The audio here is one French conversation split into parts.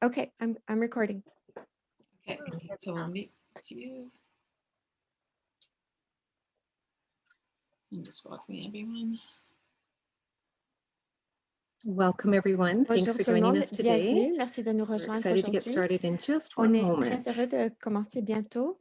Okay, I'm recording. Okay, so we'll meet you. And just welcoming everyone. Welcome everyone. Thanks Bonjour for tout le joining monde, us today. bienvenue. Merci de nous We're rejoindre excited to get aujourd'hui. started in just On one est moment. très heureux de commencer bientôt.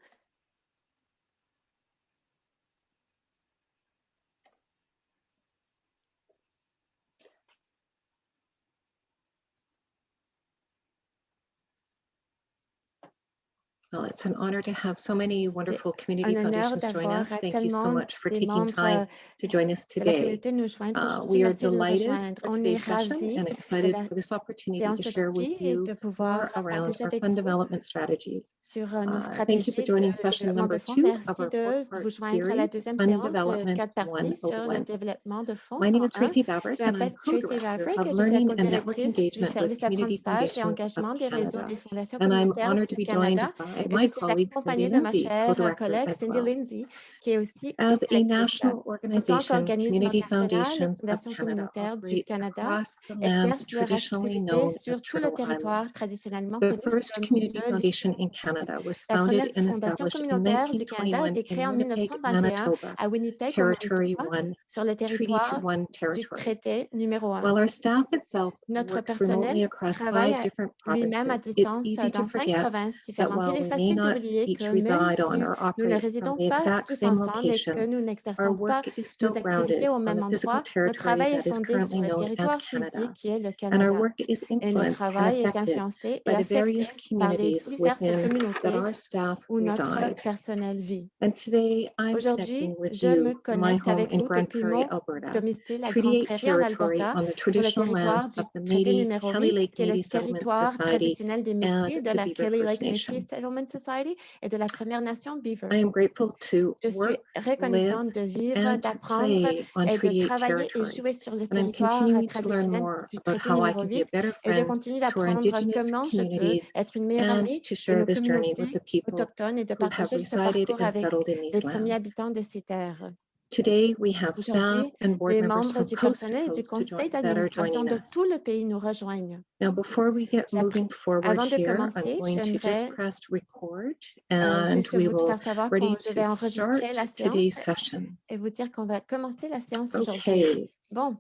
Well, it's an honor to have so many wonderful community un honneur foundations join d'avoir us. Thank you so tellement much for des taking membres time to join us de la today. communauté nous joindre aujourd'hui. We are Merci de nous delighted rejoindre. for On est today's session ravis and de excited la for this opportunity séance to share with d'aujourd'hui et you de more pouvoir around partager our avec fund vous development strategies. sur nos Thank you stratégies for de joining session développement de number fonds. 2 of Merci our de four-part vous joindre à la series, deuxième Fund séance de Development 4 parties sur le 101. développement de fonds My name is 101. Tracy Baverick Je and I'm m'appelle Tracy co-director Vavrick of et je suis la Learning and Network co-directrice du Engagement with service Community d'apprentissage et Foundations of engagement des réseaux Canada. des fondations And I'm communautaires honored to du be joined Canada. by Et je my suis colleague Cindy accompagnée de ma Lindsay, chère co-director collègue as Cindy well. Lindsay, qui est aussi As a éducatrice. national En tant organization, qu'organisme Community national, les Foundations of fondations Canada communautaires du operates Canada across the lands exercent leur traditionally activité known as sur tout le Turtle territoire Island. traditionnellement The connu first comme community l'île. foundation in Canada was La founded première and fondation established in communautaire du Canada a 1921 été créée in en Winnipeg, 1921 Manitoba, à Winnipeg, au Territory Manitoba, 1, sur le Treaty territoire 1 du territory. traité numéro 1. While our staff itself Notre works personnel remotely across travaille 5 different lui-même à provinces, it's distance easy to dans 5 forget provinces that différentes. Il while est we may facile not d'oublier each que même reside on si or nous ne operate from résidons the pas exact tous same ensemble et que location, nous our n'exerçons pas work is nos still activités grounded au on même the physical endroit, notre territory travail est that is fondé currently sur le known as territoire Canada, physique qui est le and our Canada. work is Et notre influenced and travail est affected influencé et by the affecté various par les communities diverses within that communautés our staff où notre reside. personnel vit. And today I'm Aujourd'hui, connecting with je me you from my connecte home avec in vous Grande depuis Prairie, mon Alberta, domicile à Treaty Grande 8 Prairie, en territory Alberta, on the sur le traditional territoire lands du of the traité Métis numéro Kelly 8, Lake qui est le Métis Settlement territoire Society traditionnel des and Métis, de the la Beaver Kelly First Lake Nation. Métis Settlement Society et de la Première Nation Beaver. I am grateful to Je suis work, live, reconnaissante de vivre, and to d'apprendre play on et de Treaty 8 travailler et territory. jouer sur le And I'm territoire continuing to learn traditionnel more du about traité how I numéro can be a 8 better et je friend continue to our d'apprendre Indigenous comment je peux communities être une meilleure and amie to de share nos this journey with communautés the people autochtones et de who have partager ce resided parcours and avec settled in les these premiers lands. habitants de ces terres. Today, we have staff Aujourd'hui, and board les members membres from du coast to personnel et du coast conseil that are d'administration joining de us. tout le pays nous rejoignent. Now, before we get moving forward Avant de here, I'm commencer, going to just j'aimerais press record and juste we vous will faire savoir que ready je to vais start enregistrer la today's séance session. et vous dire qu'on va commencer la séance aujourd'hui. Okay. Bon,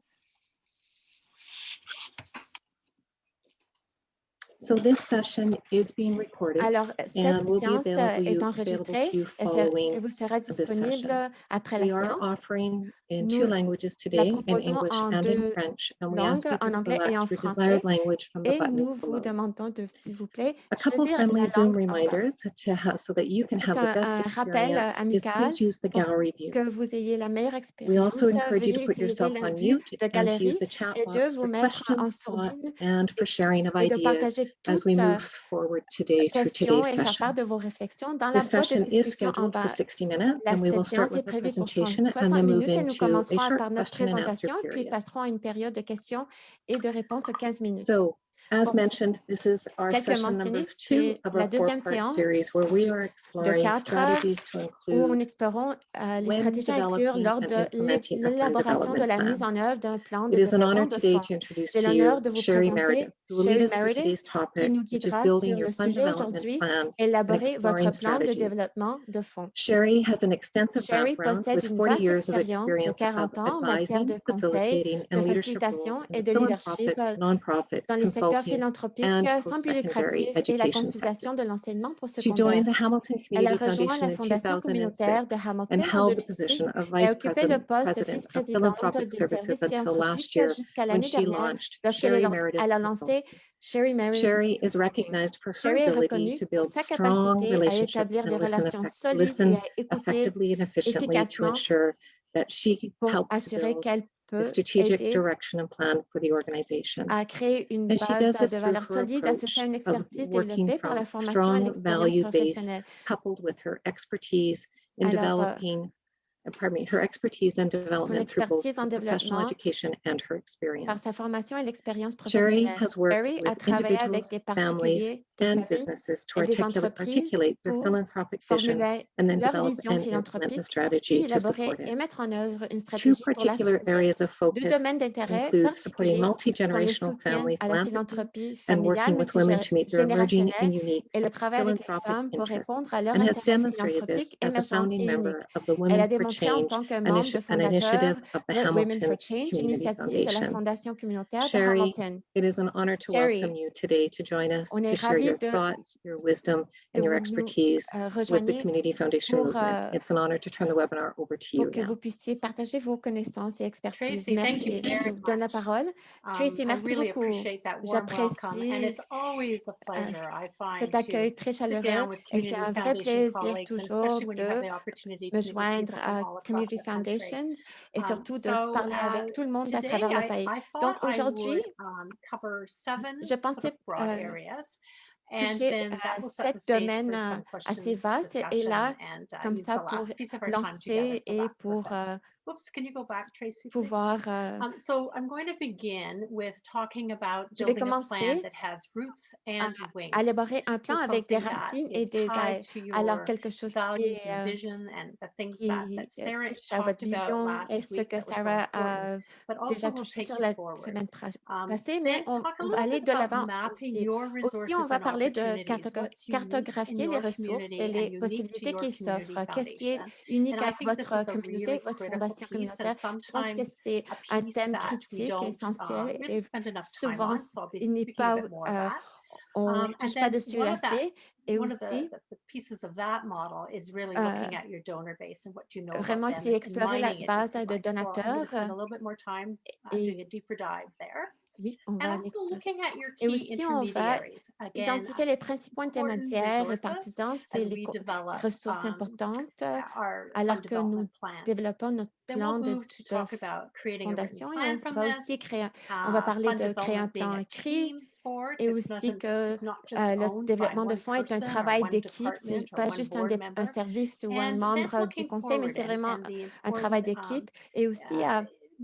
So this session is being recorded alors cette and will be séance available est to enregistrée you et following vous sera this disponible session. après la We are séance. offering in Nous 2 languages la today, in proposons English en and in 2 French, and we langues, ask you to en anglais et en select your français. desired language from the Et buttons nous vous below. demandons de, s'il vous plaît, A couple choisir friendly la Zoom langue en bas. reminders so that you can Juste have the best un rappel experience is amical please use the pour gallery view. que vous ayez la meilleure We expérience. also encourage you to Veuillez put utiliser yourself la on vue mute de and to use galerie the chat et de box vous for mettre en questions, thoughts, sourdine and for sharing of et de ideas partager as toutes we move forward today through questions today's et faire part session. de vos réflexions dans la This boîte de session is discussion en scheduled for bas. 60 minutes, and we will Cette start séance est with our prévue pour presentation and 60 then move minutes et nous into a commencerons short par notre question and answer présentation, puis period. passerons à une période de questions et de réponses de 15 minutes. So, as Bon, mentioned, this is our quelques session number mentionnées, 2 c'est of la our deuxième 4-part séance series where we are de exploring 4 strategies to où on include explorons les when stratégies à inclure developing lors and de implementing a fund l'élaboration de development la mise plan. en œuvre d'un plan de It is an développement honor de today fonds. to introduce J'ai to you l'honneur de vous Sherry présenter Meredith, who will lead Sherry us through Meredith, today's qui topic, nous which is guidera building sur your le fund sujet development aujourd'hui, plan and élaborer votre exploring plan de strategies. développement de fonds. Sherry has an extensive Sherry background possède with une 40 vaste years of expérience de experience of 40 ans en matière de advising, conseil, facilitating, de and leadership roles facilitation in et the de leadership philanthropic, nonprofit, dans les secteurs consulting, philanthropiques, and sans but post-secondary lucratif et la education consultation de sectors. l'enseignement pour She joined secondaire. the Hamilton Elle a Community rejoint Foundation la in Fondation communautaire de 2006 and Hamilton en held the 2006 position of et a Vice occupé le poste de President of vice-présidente Philanthropic des Services services until last philanthropiques year jusqu'à when l'année she dernière, launched lorsqu'elle Sherry Meredith a Consulting. lancé Sherry Meredith Sherry is Consulting. recognized for her Sherry est ability reconnue to pour build sa strong capacité à relationships établir des and relations solides et listen à écouter effectively and efficiently to efficacement ensure that she pour helps to assurer build qu'elle the peut strategic aider direction and plan for the organization. à créer une And she base does this de through valeurs her solides, à se faire approach une of expertise working développée par la from formation et strong l'expérience value base professionnelle. coupled with her expertise in Alors, developing, her expertise and son development through both expertise en her professional développement education and her par experience. sa formation et l'expérience Sherry professionnelle. has worked Sherry a with travaillé avec individuals, des families, particuliers, and familles businesses to et des entreprises articulate their pour philanthropic vision formuler and then leur develop vision and implement the philanthropique, puis strategy to support élaborer et it. mettre en œuvre une Two stratégie pour la particular soutenir. areas of 2 focus domaines d'intérêt include supporting particuliers sont le multi-generational soutien family à la philanthropy philanthropie and working familiale with women to meet their emerging and multigénérationnelle unique et le travail avec les philanthropic femmes pour interests, répondre à leurs and has intérêts demonstrated this philanthropiques as a émergents founding et uniques. member of the Elle a Women for démontré en Change, tant que membre an initiative fondateur of the de Women for Hamilton Change, Community initiative de la Foundation. Fondation communautaire de Sherry, Hamilton. it is an honor to Sherry, welcome you today to join us on to est share ravis your de thoughts, your wisdom, que and your vous nous expertise with the rejoigniez Community Foundation pour, movement. It's an honor to turn the webinar over to you pour que now. vous puissiez partager vos connaissances et expertises. Tracy, thank you Merci. very Je vous donne la much. parole. Tracy, I merci really beaucoup. appreciate that warm welcome, and J'apprécie it's always a pleasure, I find, cet to accueil très sit down chaleureux with et c'est Community un vrai Foundation plaisir colleagues, and toujours especially when you have de the opportunity me to meet with joindre people from à all across Community the country. Foundations et surtout de So parler avec tout le monde à today, travers le pays. I Donc thought I aujourd'hui, would cover 7 je sort pensais of broad areas, and toucher then that à will set the 7 stage domaines for some assez questions, vastes et discussion, là, and comme use ça, the pour last piece of our time together lancer for et that pour purpose. Whoops, can you go back, Tracy, please? pouvoir So I'm going to begin with talking about je vais building a plan commencer that has roots à and wings. élaborer un plan So avec des something that racines et is des tied ailes. to Alors, your quelque chose values and vision and the things that qui Sarah touche à votre talked about vision et last ce week que that were so Sarah important, a but also déjà will touché take sur you la forward. semaine passée, mais Then on talk a va little aller bit de about l'avant mapping aussi. your Aussi, resources on va and parler de opportunities, what's unique in cartographier les your ressources community et and les unique to possibilités your qui community s'offrent. Qu'est-ce qui est foundation. unique And I à think this votre is a communauté, really votre critical fondation piece and communautaire? Je pense que sometimes c'est a un piece thème that we critique, don't essentiel really et spend enough time souvent, on. So I'll be il n'est speaking a pas, bit more of that. on ne And touche pas then dessus assez. Et one of aussi, the pieces of that model is really looking at your donor base and what you know about vraiment them essayer and d'explorer la mining it, base if you de like. So I'm going to donateurs spend a little bit more time et doing a deeper dive there. oui, on And va also l'explorer. looking at your Et key aussi, on va intermediaries. Again, identifier les principaux important intermédiaires et resources partisans, c'est as les we develop ressources importantes our alors fund que nous development plans. développons notre Then plan we'll de move to talk about creating a written fondation et plan on from va this. aussi on va parler Fund de créer un development being plan a écrit team sport. et It's aussi que not just le owned by développement de one fonds est un person or travail one d'équipe, c'est department or pas one juste board un member. service ou un And then membre du looking conseil, mais forward c'est vraiment and the un travail important d'équipe et aussi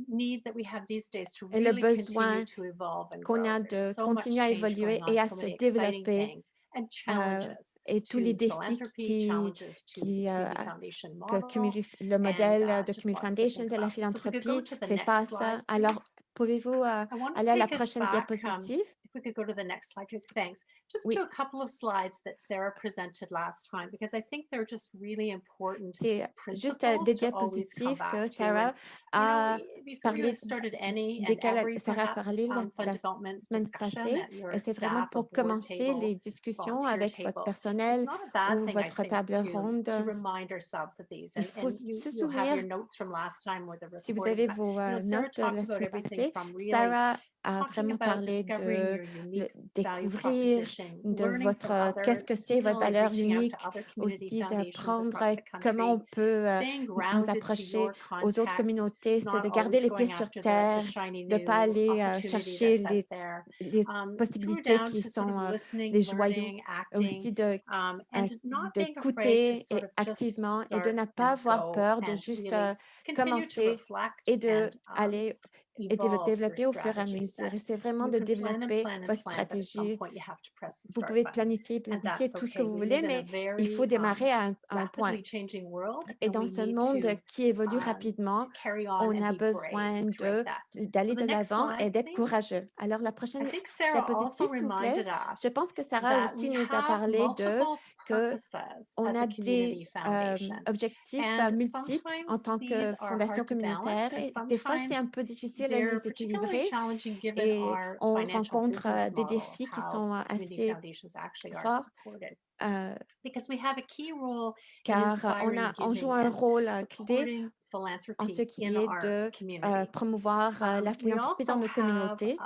need that we have these days to et le really continue besoin to evolve and qu'on grow. a There's de so much continuer à change évoluer going et on, à so se many exciting développer things and challenges et tous les to défis philanthropy, challenges to the Community Foundation que model, le modèle and de just Community lots to think Foundations et la about. So if we could go philanthropie to the fait next face. slide, Alors, please. pouvez-vous I want to aller à la take us prochaine back, diapositive? if we could go to the next slide, Tracy, thanks. Just Oui. to a couple of slides that Sarah presented last time, because I think they're just really important C'est juste principles des to always come diapositives back que to. Sarah And, a before you parlé, had started any and desquelles every Sarah a perhaps parlé fund la development semaine discussion passée. at your Et c'est vraiment staff or pour board commencer table, les discussions volunteer avec votre table. It's personnel not a bad ou thing, I votre think, table ronde. to remind ourselves of these. Il And, faut and se you'll have your souvenir, notes from last time with the si vous recording. avez But, vos Sarah notes de la talked about semaine everything passée, from really Sarah a talking vraiment about parlé discovering de your unique value découvrir proposition, de learning from votre, qu'est-ce others, que c'est votre continually valeur reaching out unique, to other community aussi foundations d'apprendre across the comment on country, peut staying nous grounded to approcher your aux autres context, communautés, c'est not de garder always les pieds going sur after the terre, shiny de ne new pas aller opportunity chercher that's out there. les Through possibilités down qui to sort sont of listening, les joyaux, learning, et aussi acting, and not being afraid to d'écouter sort of just activement et de start ne pas and avoir go peur de and juste really continue to commencer reflect et de and aller et de evolve your développer au fur et à strategy. mesure. Et That c'est vraiment you de can plan and développer plan and votre plan, but at some stratégie. point you have to press the Vous start pouvez button. planifier And that's tout ce que okay. vous We voulez, live in a mais il very faut démarrer à un point. rapidly changing world, Et and dans we ce need monde to qui évolue rapidement, carry on on and a be brave besoin throughout that. d'aller So de the next l'avant et slide, d'être please. courageux. Alors, la I prochaine think Sarah also diapositive, s'il vous plaît. reminded Je us pense que Sarah that aussi we nous a have parlé multiple que purposes on as a a community des foundation. objectifs And multiples en sometimes tant que these are fondation hard to balance, communautaire. and Et des fois, c'est un sometimes peu difficile à they're les particularly équilibrer challenging given et our on financial rencontre business des model of défis qui how sont community assez foundations actually are forts supported. euh, Because we have a key role in car inspiring on joue giving un and rôle clé supporting en ce philanthropy qui in est our de communities. promouvoir la We philanthropie dans also nos have communautés.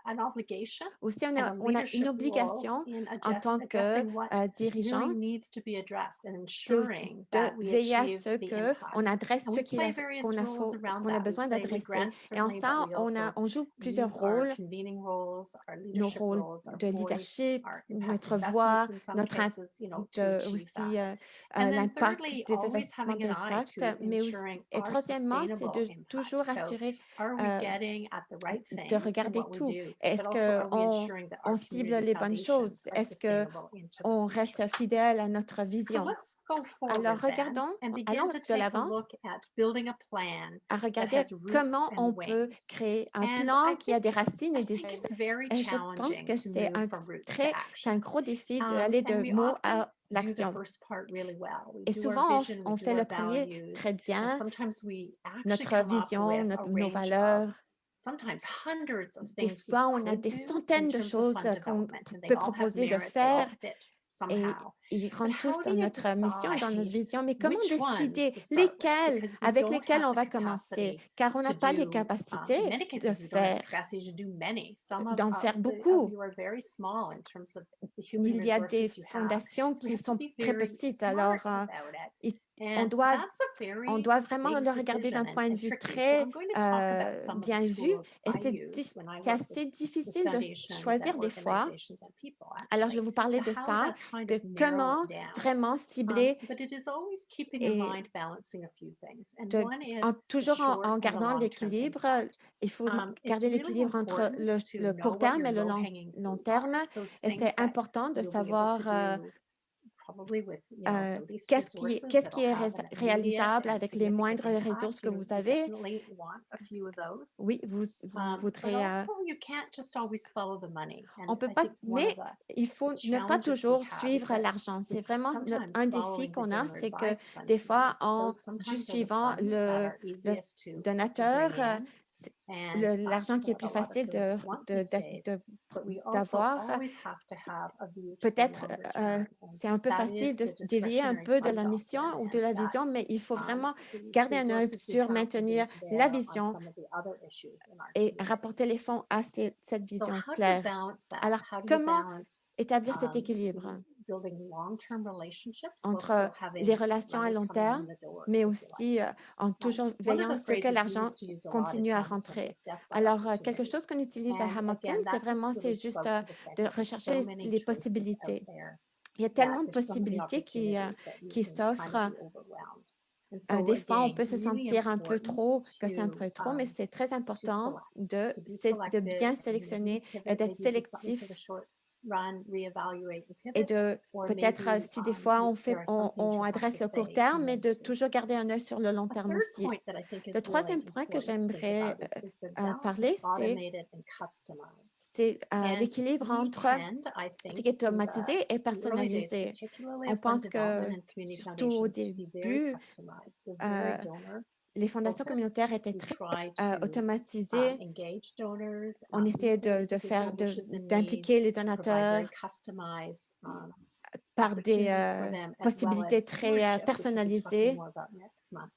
an obligation Aussi, and a on a une leadership role obligation in en tant que addressing what dirigeant, really needs to be addressed and c'est aussi ensuring de that we veiller à achieve ce the qu'on impact. adresse And ce we play various roles around qu'on a that. besoin We d'adresser. grant Et en certainly, but ça, we also on joue plusieurs use our rôles, convening roles, our nos leadership rôles roles, our de voice, leadership, our impact notre voix, investments in some notre cases, to achieve aussi that. And then l'impact thirdly, des always investissements having an eye d'impact, to mais ensure ensuring et our troisièmement, c'est sustainable de impact. toujours So assurer are we euh, getting at the right de things in regarder what we tout. do, but Est-ce also are we qu'on ensuring that on our cible community les bonnes foundations choses? are Est-ce sustainable into the qu'on future? reste fidèle à notre So vision? let's go Alors, forward then regardons, and begin allons to de take a l'avant look at building a plan à that regarder has roots comment on and peut wings. créer un And plan I qui a think des racines et des it's ailes. very Et je pense challenging que to c'est move from roots to c'est un action. gros défi d'aller And de we mots often à do the l'action. first part really well. We Et do our souvent, vision, we on do fait our le premier values, très and bien, sometimes we actually notre come up vision, with a nos range of valeurs. sometimes hundreds of Des things we fois, on a could des do in centaines de terms of choses fund qu'on development, and they peut all have proposer de merit, they all faire fit et somehow. ils But rentrent tous how do dans you notre mission et dans notre decide vision. Mais comment which ones décider to start with? lesquels, Because we avec don't lesquels have on the va commencer? capacity Car on to n'a pas les do, capacités in many de cases, we don't have the faire, capacity to do many. Some d'en faire of beaucoup. you are very small in terms of the human Il y a des resources you have. fondations So we qui have to sont be très very petites. smart Alors, about it. on And doit, that's a on very doit vraiment big le regarder d'un decision point de and vue tricky. So très I'm going to talk about some of bien the vu. tools Et I use when I c'est work with assez difficile de foundations choisir and des fois. organizations and people, Alors, je vais actually, vous parler to de how ça, to kind de of narrow comment it down. vraiment cibler But it is always keeping in et mind balancing a few things. And de- one is the toujours short en and the gardant long-term l'équilibre. impact. Il faut It's garder really l'équilibre entre important to le know court what terme your et le low-hanging long fruit are. terme. Those Et things c'est that important de you'll be able to savoir do probably with euh, the least qu'est-ce resources qui that'll est have an immediate réalisable and avec les significant moindres impact. ressources que vous You avez. definitely want a few of those. Oui, vous But voudrez. also you can't just always follow the money. On And peut I pas, think one of mais il faut ne pas challenges we toujours have is suivre that l'argent. C'est is vraiment sometimes un défi following the qu'on a, donor c'est que advised des funding. fois, Those juste sometimes are the suivant funds that are le easiest to donateur, bring in. c'est And l'argent qui est so plus a lot of facile donors want these days. But we also d'avoir. always have to have a view to the Peut-être longer term. And c'est un peu that facile is de the dévier un discretionary peu de fund la mission doctrine, ou de and la that vision, mais il faut vraiment the garder un œil resources we sur have to maintenir bring to la bear on vision some of the other issues in our et community. rapporter les fonds à cette So vision how do you claire. balance that? Alors, How do you comment balance établir cet équilibre building long-term relationships while entre still having les relations à money long coming in terme, the door, mais if you aussi like? en toujours One of veillant the à ce que phrases we l'argent used to use a lot is continue à Hamilton rentrer. is death by Alors, quelque opportunity. chose qu'on utilise à And Hamilton, again, c'est that just vraiment, really c'est juste spoke to the fact de that there's so rechercher many les choices out possibilités. there, Il y a that tellement de there's so many possibilités opportunities that you qui can kind of s'offrent. be overwhelmed. And so Des fois, on again, peut se really sentir un peu important trop, que c'est un peu trop, mais c'est très to important select, de, to be de bien selective, and sélectionner, maybe pivot, d'être maybe do something for sélectif the short run, reevaluate and et pivot, de or peut-être, maybe si des fois there are some things on you have adresse to le court say terme, mais no de to. toujours garder un œil sur le long A terme third aussi. point that I think Le is really troisième point que important to think j'aimerais about is the balance of parler, automated and customized. c'est And l'équilibre we entre tend, I ce think, qui est in automatisé et the early days, personnalisé. particularly On of fund pense que, development and community surtout au foundations, to be very début, customized. We're very donor les fondations focused. communautaires étaient We très try to automatisées. engage donors, On essayait listen to their wishes and d'impliquer les needs, provide donateurs very customized par des opportunities for them, as well possibilités as très stewardship, which we'll be talking personnalisées. more about next month.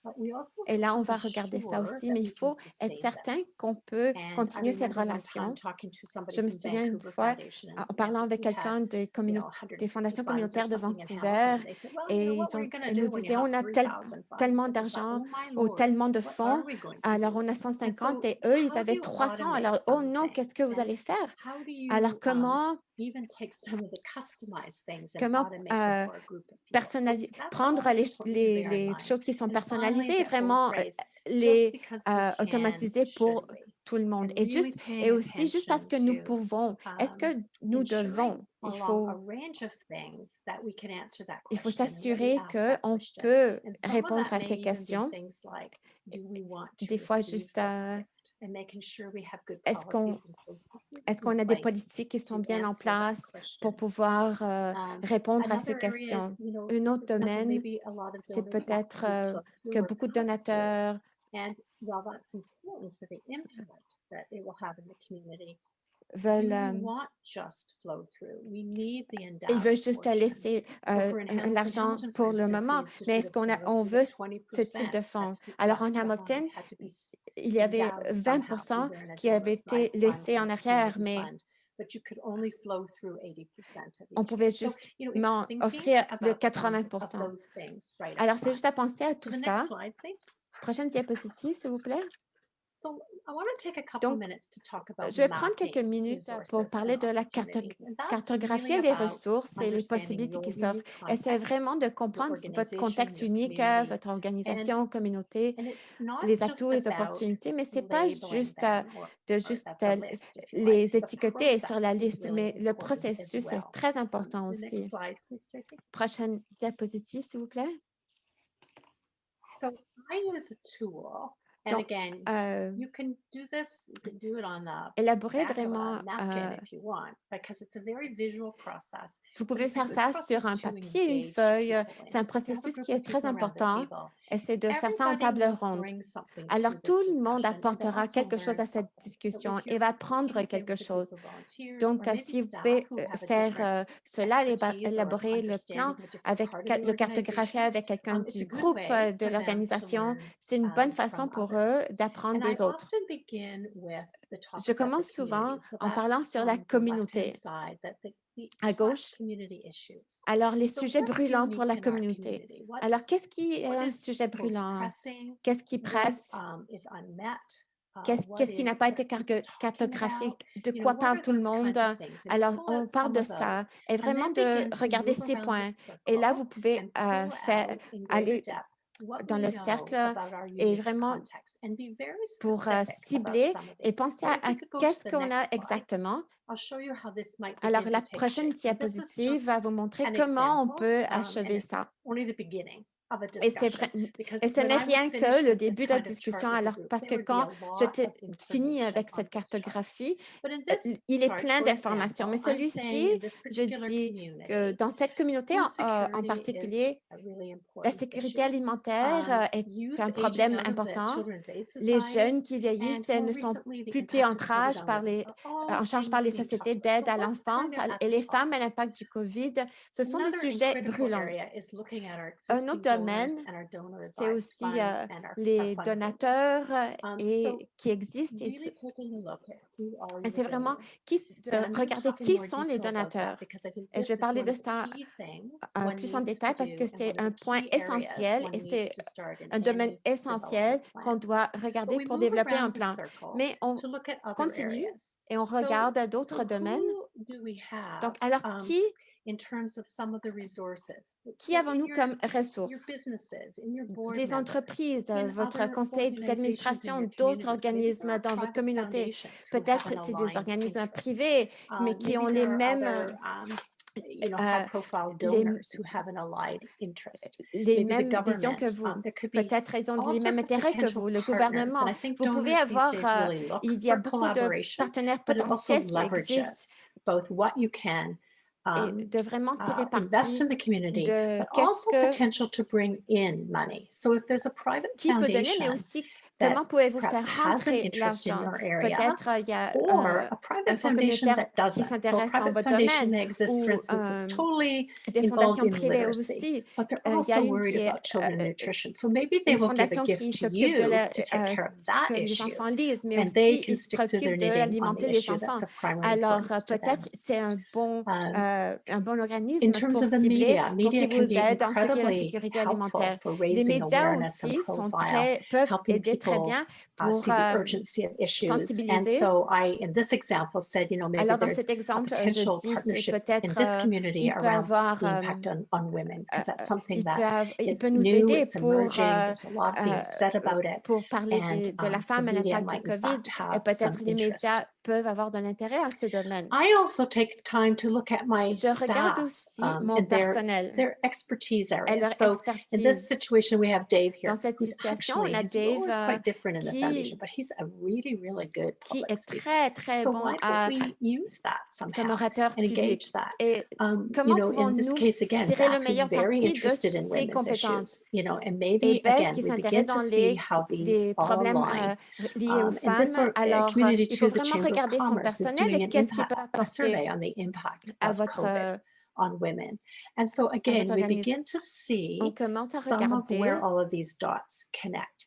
But we also Et have là, on to va be regarder ça sure aussi, that mais il we can faut être sustain certain this. qu'on peut And I continuer cette remember one time relation. talking to somebody Je me from souviens une Vancouver fois Foundation, en parlant avec who had, quelqu'un des des fondations 150 funds or communautaires de something in Vancouver Hamilton, and they said, well, et what were you going to ils nous do when you disaient, have on a 3,000 funds? tellement And we thought, d'argent oh my ou Lord, tellement de what are fonds, we going to alors do? on a And 150 so et eux, ils how do avaient you 300. automate Alors, oh some non, qu'est-ce things? que vous And allez faire? how do Alors, you comment even take some of the customized things and comment automate them for a group of people? So that's prendre always important to bear in les mind. choses qui sont And finally, personnalisées et that whole vraiment phrase, just les because we can, automatiser pour should we? tout le monde. And Et, really paying aussi, juste parce attention que nous to pouvons, est-ce que nous ensuring devons? Il along a faut, range of things that we can answer that il faut question and really s'assurer ask that qu'on question. peut And some of répondre that à may ces even be questions. things like, do we want to Des fois, receive juste, this gift? And making sure we have good est-ce qu'on policies and processes est-ce in qu'on a des place politiques qui sont to bien en answer that place pour question. pouvoir répondre à ces Another area is, questions? Un autre for example, domaine, maybe a lot of c'est donors want peut-être to be put que through or beaucoup de passed through. donateurs And while that's important for the impact that it will have in the community, do veulent, we want just flow through? We need the ils endowed veulent juste portion. laisser Hamilton, l'argent for pour le instance, we moment, mais est-ce instituted a on policy veut that ce type de 20% fonds? had to be Alors left en behind, Hamilton, had to be il y avait endowed somehow, 20% either in a qui avaient donor été advised fund laissés or en a arrière, community mais fund, but you could only flow through 80% of on each pouvait gift. So, juste it's thinking offrir le about some of 80%. those things right up Alors, c'est front. juste à penser à So tout the ça. next slide, please. Prochaine diapositive, s'il vous plaît. So I want to take a couple Donc, minutes to talk about je vais prendre quelques mapping minutes pour resources parler and de la opportunities. And that's cartographier really les about ressources et les understanding possibilités qui your s'offrent. unique Essayez context, vraiment de your comprendre votre organization, contexte your unique, community. votre And, organisation, communauté, and it's not les just atouts, les about opportunités, mais c'est pas labeling juste them de or juste the list, if you like. les The étiqueter sur la process is liste, really mais le important as processus est well. très important The next aussi. slide, please, Tracy. Prochaine diapositive, s'il vous plaît. So I use a tool, and Donc, again, you can do this, you can do it on the élaborer back of vraiment, a napkin if you want, because it's a very visual process. vous But pouvez it's a faire good ça process sur un to papier, une engage feuille. people C'est un in. So if you have a processus group qui of est très people around the important. table, Essayez de faire ça en everybody table will ronde. bring something Alors, to this tout le monde discussion, and they'll apportera also quelque chose learn à cette something. So discussion if et you're va working, prendre say, quelque with a chose. group of volunteers, Donc, or maybe si vous staff pouvez who have a faire different cela, expertise or élaborer le plan understanding of a different avec part of the le cartographier organization, avec quelqu'un it's du a good groupe way de for them to l'organisation, learn c'est une bonne from façon pour others. eux d'apprendre And I des autres. often begin with the topic Je of the commence souvent community. So en parlant that's sur la on the left-hand communauté. side, that the À hot gauche, community issues. alors les So sujets what's brûlants pour unique la in our communauté. community? Alors, qu'est-ce qui est What un is sujet most brûlant? pressing? Qu'est-ce qui What presse? is unmet? Qu'est-ce What qui n'a pas été are people talking cartographié? about? De You know, quoi what parle are tout le those monde? kinds of things? And Alors, pull on out parle some de of ça those, et and vraiment then de begin to regarder move ces around the points. Et là, circle vous pouvez and pull faire, out in greater aller depth what dans we le know cercle about our et unique vraiment context, and be very pour specific about cibler some of et these. penser So if à we could go to qu'est-ce the qu'on a next slide, exactement. I'll show you how this might Alors, begin la to take prochaine shape. And this is diapositive just va vous montrer an comment on example, peut and achever it's ça. only the beginning of a Et c'est discussion, vrai, because et ce when n'est I would rien finish que le with this début de la kind of discussion. chart with the Alors, group, parce there que would be a quand je lot of finis information avec on cette this chart. cartographie, But in this il est chart, plein for d'informations. Mais example, I'm saying celui-ci, in this je particular dis que community, dans cette communauté food en security is particulier, a really la important sécurité issue. alimentaire est Youth un aging problème out of the important. Children's Aid Les Society, jeunes qui and vieillissent more ne sont recently, the plus pris en impact of COVID charge on par women, are all en charge par things les being sociétés talked about. d'aide So à what's kind l'enfance of at et the les top? femmes à l'impact du COVID. Ce sont des Another sujets critical brûlants. area is looking at our Un existing autre donors domaine, and our donor c'est advised aussi funds and our les fund holders. donateurs So qui existent. really taking a look at who are Et your c'est vraiment donors. And I'm going to regarder talk in qui more sont les detail about that donateurs. because I think Et je this vais is parler one de of the ça key things one plus en needs to détail parce do que and c'est one of un the point key areas essentiel one et needs c'est to start in un domaine any essentiel development qu'on plan. doit But regarder we pour move développer un around the plan. circle Mais on to look at other continue areas. et on regarde d'autres domaines. Who do we have Donc, alors, in terms of some of the resources? qui avons-nous comme Your ressources? businesses, in your board Des members, entreprises, in votre other conseil organizations in d'administration, your d'autres communities. Maybe there organismes are dans votre private communauté. foundations who have Peut-être an c'est des aligned organismes interest. privés, mais qui ont Maybe les there are mêmes, other high-profile donors who have an allied interest. les Maybe the mêmes visions que government. vous. There could be Peut-être ils ont all les mêmes sorts of intérêts que potential vous, le partners. And gouvernement. I think Vous pouvez donors these avoir, days really look il y a for beaucoup de collaboration, partenaires but it also potentiels qui existent leverages both what you can et de vraiment tirer invest parti in the community, de but qu'est-ce also que potential to bring in money. So if there's a private qui peut donner, mais foundation aussi that comment pouvez-vous perhaps faire has an rentrer interest in l'argent. your area, Peut-être il y a or a un private fonds foundation communautaire that qui doesn't. So a s'intéresse dans private votre foundation domaine may exist, for ou instance, that's totally des involved fondations in privées literacy, aussi. but they're Il y a also une worried qui est about children nutrition. So maybe they une will give a fondation gift qui to s'occupe de you to take care of that que les issue, enfants lisent, mais and they aussi can ils se stick to their préoccupent knitting on d'alimenter the les issue enfants. that's of primary Alors, importance to them. peut-être c'est un bon In organisme terms pour of the cibler, media, pour media qu'ils can vous be aident en ce qui est la incredibly sécurité helpful alimentaire. for Les raising médias awareness and aussi sont profile, peuvent helping aider très people bien pour see the urgency of issues. And sensibiliser. so I, in this example, said, maybe Alors, dans there's cet a exemple, je potential dis, c'est partnership in peut-être, this community il peut around avoir, the impact on women, because that's something il that peut is nous new, aider it's emerging, there's a lot being said about it, pour parler and de la the femme à media l'impact du might in COVID. fact Et have some peut-être les interest. médias peuvent avoir de l'intérêt à ce domaine. I also take time to look at my Je regarde staff aussi mon and personnel their expertise et areas. leur So in expertise. this situation, we have Dave here, Dans cette who's situation, on actually, a his role is Dave quite different in the foundation, but he's a really, really good qui public est speaker. très, très So bon why don't we use that comme somehow orateur and public. engage that? Et comment In this pouvons-nous case, again, tirer le Beth, who's meilleur very parti de interested in ses women's compétences? issues, and Et maybe, Beth again, qui we s'intéresse begin to dans see how these les all problèmes align. liés aux And this femmes. Alors, community il faut too, the vraiment Chamber of regarder son Commerce is personnel doing et an qu'est-ce qu'il peut a apporter survey on the impact à of COVID on women. And so votre again, we organisme. begin to see On commence à some of where regarder all of these dots connect.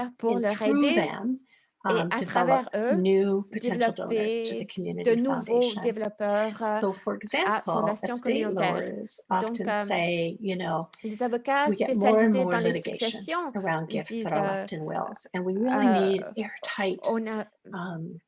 faire pour and leur through aider them, et à travers develop eux, new potential donors to développer the community de nouveaux foundation. développeurs So, for à example, fondation estate communautaire. lawyers Donc, often say, les avocats we get more and spécialisés more dans les litigation successions around gifts disent that are left in wills, and we really need airtight on a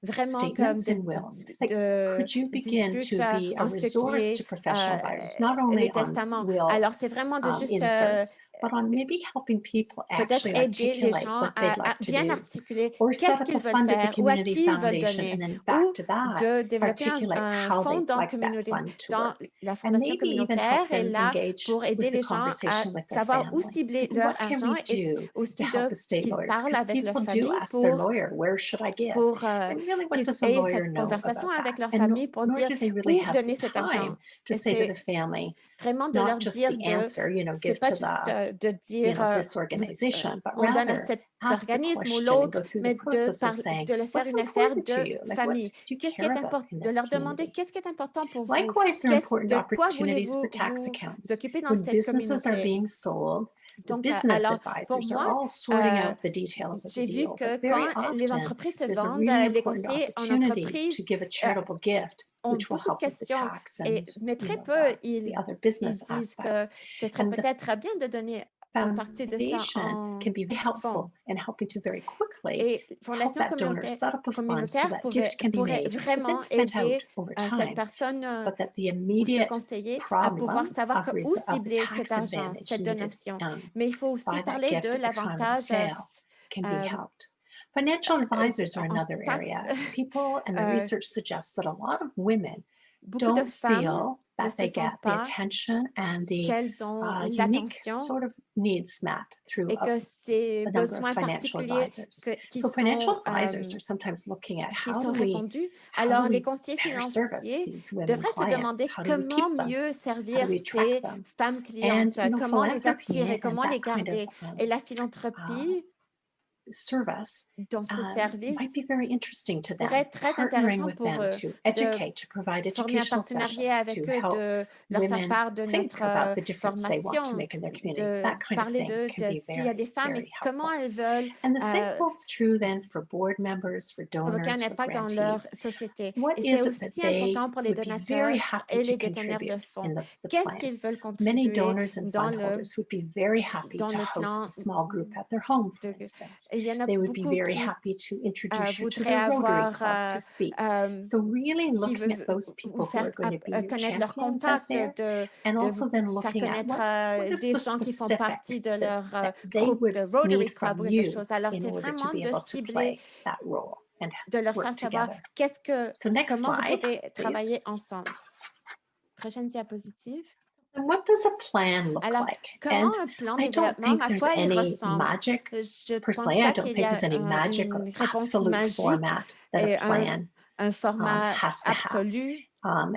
vraiment comme statements in wills. Like, de could you begin disputes to be a en ce qui resource est to professional advisors, not only les on testaments. will Alors, c'est vraiment de juste inserts, but on maybe helping people peut-être actually aider les articulate gens what they'd like to bien do, articuler or set qu'est-ce up qu'ils a veulent fund at the faire ou à community qui ils veulent foundation, donner, and then ou back to that, de développer articulate un how fonds they'd dans, like that fund to dans work. la And fondation maybe even communautaire help est them là engage pour aider with the les gens à conversation with their savoir où family. cibler Like, leur what can argent we et do to aussi help estate qu'ils lawyers? parlent Because avec leur people do famille ask their pour lawyer, where should I give? And really, what qu'ils does a aient lawyer cette know conversation about avec that? leur And famille pour nor dire do they really où have donner the cet time argent. to Et say to the c'est family, vraiment de not leur just dire the answer, c'est give pas to juste the, de dire this organization, but on donne à rather cet ask the organisme ou question and l'autre, go through the mais process of saying, de le faire what's une affaire important to de you? Like, what famille. do you Qu'est-ce qui care est about important? in De this leur demander community? qu'est-ce qui est important pour vous? Likewise, there are important De quoi opportunities voulez-vous for tax vous accountants. occuper dans When cette businesses are communauté? being sold, the Donc, business alors, pour advisors are moi, all sorting out the details of the j'ai vu deal. que But very quand les often, entreprises se there's a vendent, really les important conseillers en opportunity entreprise to give a charitable gift, ont which will beaucoup de help with the questions, tax mais and très peu, the other ils business disent que aspects. ce serait And the peut-être bien de donner une partie de ça foundation en can be very helpful fonds. in helping to very quickly Et help Fondation that donor set up a fund so communautaire that gift can be pourrait made, but vraiment then spent out aider over cette time, personne but that the ou ce immediate conseiller à pouvoir problem savoir où of the cibler tax cet argent, advantage cette needed donation. by Mais il faut aussi that parler gift de at the time of the l'avantage sale can be euh, helped. Financial advisors are en another taxe. area. People and the research suggests that a lot of women Beaucoup de don't femmes feel ne that se they get sentent the pas attention and the qu'elles ont unique l'attention sort of needs met through et que ces a number of besoins financial particuliers advisors. qui So financial sont advisors are sometimes looking at qui how sont do we répandus. Alors, les better conseillers service financiers these women devraient se clients? demander How do we comment keep them? mieux How servir do we attract ces them? femmes And clientes, comment les philanthropy attirer, and comment les that kind garder. of Et la philanthropie service dans ce service might be very interesting to them, pourrait être très partnering intéressant with pour them eux to de educate, to provide former un educational partenariat sessions, avec to eux, help de leur faire women part de think notre about the difference they want to formation, make in their community. de That kind of parler thing can be s'il y a des very, femmes very et comment helpful. elles veulent And the same holds true then for board members, for provoquer un donors, for impact dans leur grantees. société. What Et c'est is it that aussi they important pour les would be very donateurs happy et to les déteneurs de contribute fonds. in the Qu'est-ce plan? qu'ils veulent Many contribuer donors and dans fund holders would be very happy to le plan host a small group at their home, for instance. Et il y en a They would be beaucoup very qui happy to introduce you to voudraient their Rotary avoir Club to speak. So really qui looking at those vous people who faire are going to be your connaître leurs champions out contacts, there, and de also vous then faire looking at connaître what is des the gens qui font specific partie de leur that they groupe would de Rotary need Club from ou quelque you chose. Alors, in c'est order to vraiment be de able to cibler, play that role and de leur faire work savoir together. So next comment vous slide, pouvez please. travailler ensemble. Prochaine diapositive. And what does a plan look Alors, like? comment And un plan I de don't développement, think à there's quoi il any ressemble? magic. Je ne pense Personally, I pas don't qu'il y think a there's any magic or une réponse absolute magique format that et a plan un format has to absolu. have.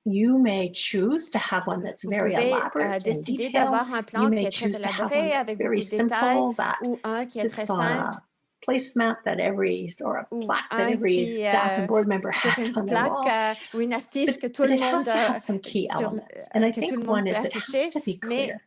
You may choose to have one that's Vous very pouvez elaborate and décider detailed. d'avoir un You plan qui may est très choose to have one élaboré that's avec very beaucoup de détails simple that ou un qui est très sits on simple a placemat that or a ou plaque that un every qui staff and board member sur has une on their wall. plaque ou une affiche que tout But le it has monde to have some key elements. And I que tout think le monde one peut is it afficher, has to be mais clear.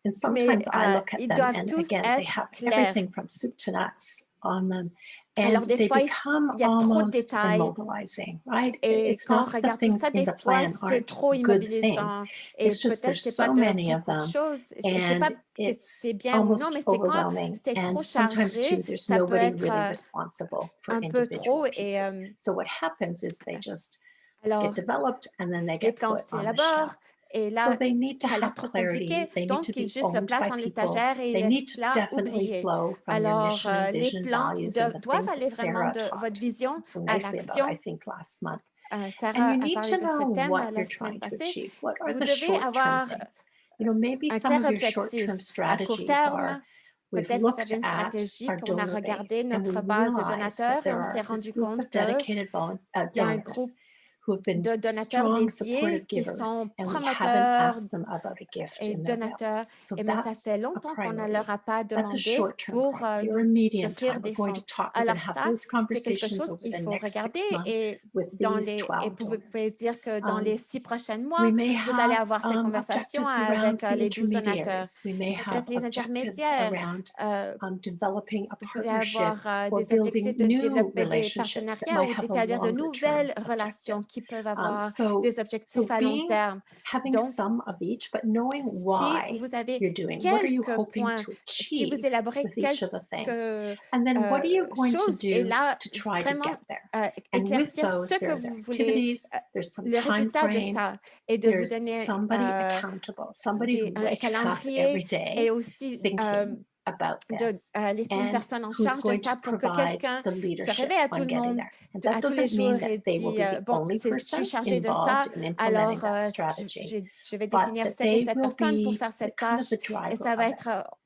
And sometimes I look at ils them doivent and tous again, they être have clairs. everything from soup to nuts on them. Alors, And des they fois, become il y a trop de almost détails. immobilizing, right? Et It's quand on not the regarde tout things ça, in des the fois, plan c'est aren't trop good things. immobilisant. Et It's just peut-être there's c'est pas so de many of beaucoup de them, choses. C'est pas and que it's c'est bien ou non, almost mais c'est quand overwhelming. c'est trop And sometimes chargé, too, there's ça peut nobody être really responsible for un peu individual trop. Et pieces. So what happens is they just alors, get developed and then they les get plans put on the s'élaborent. shelf. Et So là, they need to ça a l'air have trop clarity. compliqué, They need donc to ils be juste le owned placent by dans people. l'étagère et ils They need laissent to là definitely oublié. flow from your Alors, mission, les vision, plans values, and the doivent things aller that vraiment Sarah de votre taught vision so à nicely about, l'action. I think, last month. And Sarah you a need parlé to de ce know thème what la you're semaine trying to passée. achieve. What are Vous the devez short-term avoir things? Maybe un some clair of your objectif. short-term À court strategies terme, are, we've peut-être vous looked avez une at stratégie, our puis on a donor regardé base, and we notre base de realized that donateurs et there on s'est are this rendu group compte of dedicated qu'il y a un donors groupe who have been de donateurs strong dédiés supportive qui givers, sont and we haven't promoteurs asked them about a gift et in their will. donateurs. So Eh bien, ça that's fait a longtemps qu'on ne priority. leur a pas That's a demandé short-term pour priority or a nous medium offrir time. des We're going fonds. to talk. We're going Alors to have ça, those c'est quelque conversations chose over qu'il the faut next regarder 6 months et with dans these les et 12 vous pouvez donors. dire que dans les 6 prochains mois, We may vous allez have avoir ces conversations objectives around avec the les 12 donateurs. intermediaries. We may have Peut-être les objectives intermédiaires. around Vous developing a pouvez partnership avoir or des objectifs building de new développer des relationships that partenariats might ou have a d'établir de longer term nouvelles objective. relations qui peuvent avoir So des objectifs à long terme. having Donc, some of each, but knowing si why vous avez you're doing, what are you quelques hoping points, to si vous achieve élaborez with each of the things, quelques and then what are you going to choses et do là, to try to vraiment get there? And with éclaircir those, ce que there are the vous voulez, activities, there's some le time résultat de frame, ça et de vous there's donner somebody accountable, somebody who un wakes up calendrier every et day aussi thinking about de this laisser une and personne en who's charge de going ça to pour que provide quelqu'un the se leadership réveille à tout on le getting monde there. And that à tous les doesn't mean jours that et they will dit, be the bon, only je person suis chargée de ça, involved in alors implementing that strategy, je vais but définir that cette et they cette will personne pour be faire the cette kind of tâche the et driver ça va of it. être,